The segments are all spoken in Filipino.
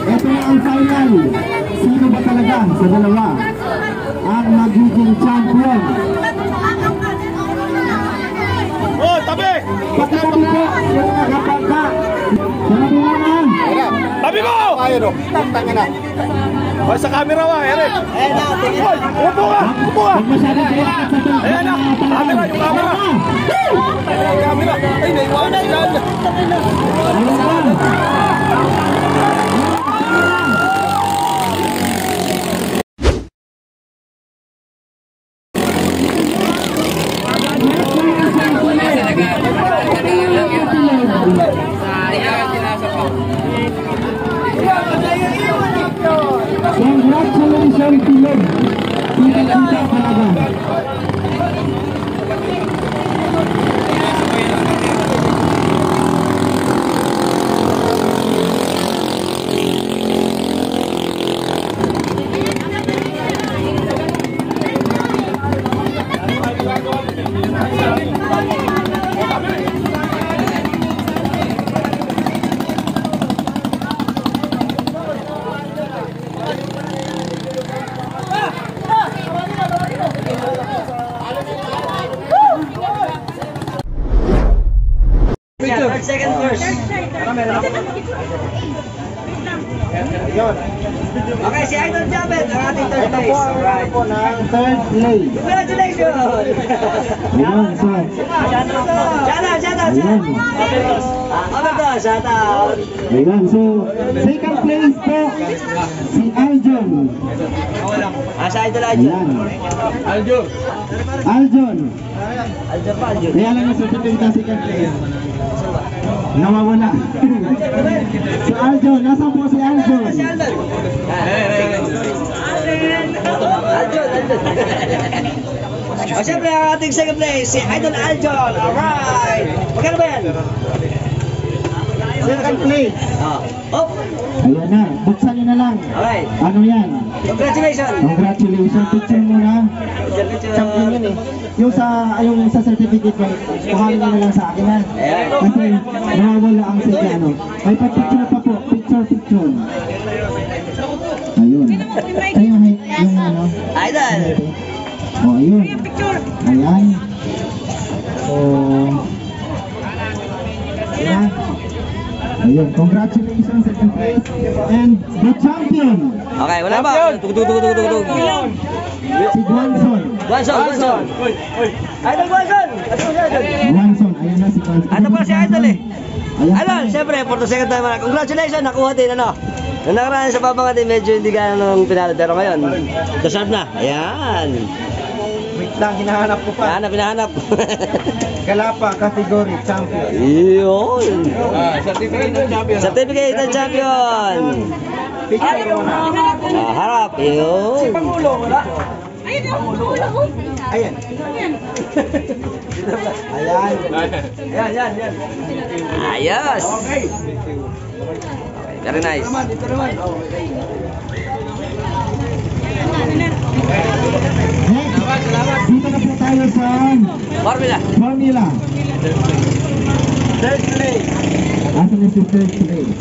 Ito na ang final. Sino ba talaga sa dalawa ang magiging champion? Oh, tabi! Pagkatabi po yung nagapagka. Sabi mo na. Tabi mo! Ayaw no. Tangin na. O, sa camera wa, Eric. Upo ka! Upo ka! Ayan na! Camera, yung camera! Yung camera! Ay, naiwanan sila! Congratulations, Pilog. Pinagkita talaga. Second first. Okay, si Idol Jabet, ang ating third place. Alright. Ito po ng third place. Congratulations! Ayan, sir. Shout out! Shout out! Ayan, so second place po si Aljon. Si Idol Ayan. Aljon. Aljon. Aljon pa, Aljon. Kaya lang yung certificate ng second place. Nawawala. Si Aljon, nasaan po si Aljon? Si Aljon. Aljon. O siyempre ang ating second place, si Idol Aljon. Alright. Magkano ba yan? Second place. Op. Ayan na, buksan nyo na lang. Alright. Ano yan? Congratulations. Congratulations, picture mo na. Champion yun eh. Yung sa certificate mo, kuhanin nyo na lang sa akin ha. Kasi nawawala ang ano. May pag-picture pa po, picture. Ayun. Yung ano. Idol. Oh, ayun. Ayan. So, ayan. Ayun, congratulations second place and the champion. Okay, wala ba? Tugtog. Si Guanson. Guanson. Idol Guanson. Guanson, ayun na si Guanson. Ano pa si Idol eh? Ayan. Idol, siyempre, for the second time, congratulations, nakuha din, ano? Nung nakaraan sa babang natin, medyo hindi ka nung pinalo, pero ngayon, deserve na. Ayan. Wait lang, hinahanap ko pa. Hinahanap. Galapa category champion. Yun. Certificate ng champion. Certificate ng champion. Picture mo na. Harap. Yun. Pangulo, wala? Ayun ang ulo ko. Ayan. Ayan. Ayos. Okay. Very nice. Next, dito na po tayo sa Formula. Formula. Third place. Asan na si third place?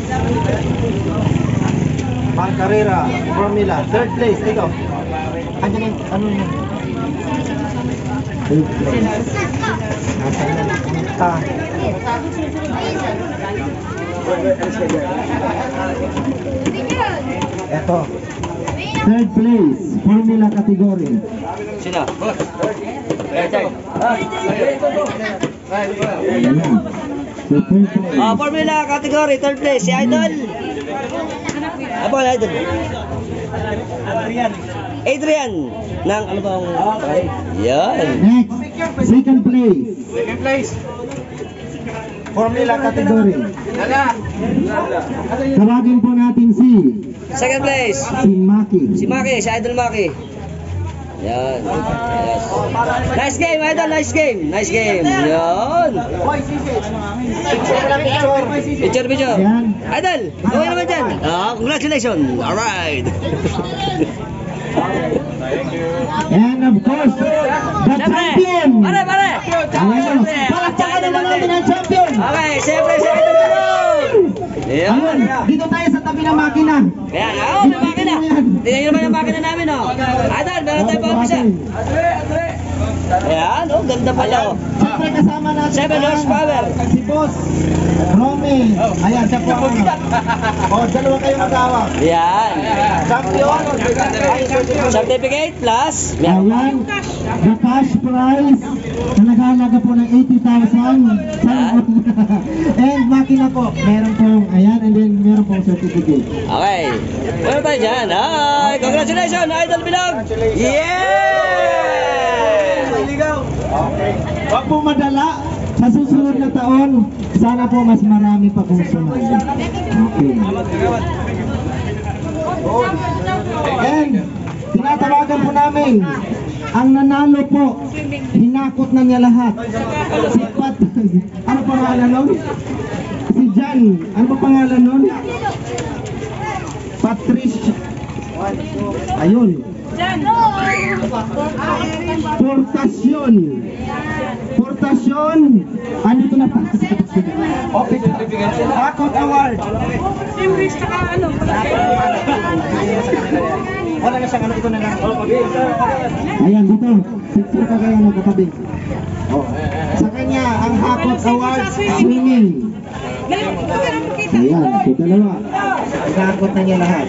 Pang-karera, Formula. Third place, ikaw. Ano yun? Ano yun? Third place. Asan na? Ah. Eto. Third place, Formula category. Sino? Ayan. So, third place. Formula category, third place, si Idol. Ano ba Idol? Adrian. Nang ano bang... Yan. Next, second place, Second place. Formula category. Lala. Tawagin po natin si Second place. Maki. Si Maki, si Idol Maki. Yan. Yes. Nice game, Idol. Nice game. Nice game. Yan. Picture, picture. Ayan. Idol, okay naman dyan. Congratulations. Alright. And of course, the champion. Pare, pare. Ayan. Palakpakan naman natin ang champion. Okay, siyempre si Idol Bilog. Ayun, Yan. dito tayo sa tabi ng makina. Ayan, may makina. Tingnan nyo naman yung makina namin, oh. Idol, meron tayo pa umpisa. Ayan, ganda pala, oh. Siyempre kasama natin 7 horsepower. si Boss Romy. Ayan, siya po ang dalawa kayong mag-awa. Yan. Champion. Certificate plus. Ayan, the cash prize na nag-aalaga po ng 80,000. And makina po, meron pong, ayan, and then meron pong certificate. Okay. Meron tayo dyan. Hi! Congratulations, Idol Bilog! Yeah! Huwag po madala. Sa susunod na taon, sana po mas marami pa pong sumali. Okay. And, tinatawagan po namin, ang nanalo po, hinakot na niya lahat. Si Pat, ano pangalan nun? Si Jan, ano pa pangalan nun? Patricia. Ayun. Portasyon. Portasyon. Ano ito na pa? Hakot Award. Wala na siyang ano, ito na lang. Ayan, dito. Picture ka kaya katabi. Oh. Sa kanya, ang Hakot Award swimming. Ayan, ito dalawa. Hakot na niya lahat.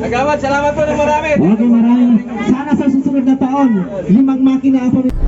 Nagawad, salamat po ng marami. Okay, maraming. Sana sa susunod na taon, 5 makina ang pamilya.